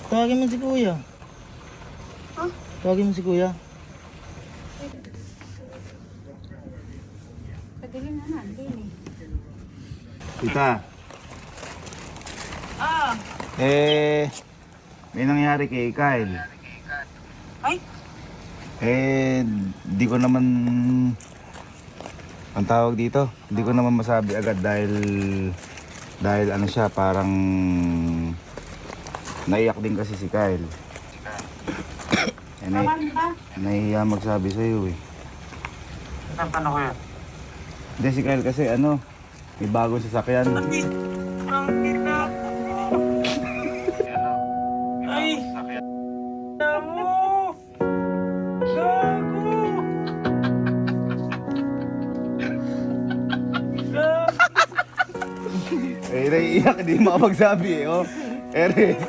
Tawagin mo si kuya. Huh? Tawagin mo si kuya. Pagaling na nandiyan eh. Tita, Ah, may nangyari kay Kyle. ay, Di ko naman, ang tawag dito, di ko naman masabi agad dahil ano siya, parang naiyak din kasi si Kyle. kawan ba? Nahihiya magsabi sa'yo eh. Paano ko yan? Hindi si Kyle kasi ano, may bagong sasakyan. Ang hirap. Ay! Namo! Gago! Naiiyak, hindi makapagsabi eh. Oh. Ere.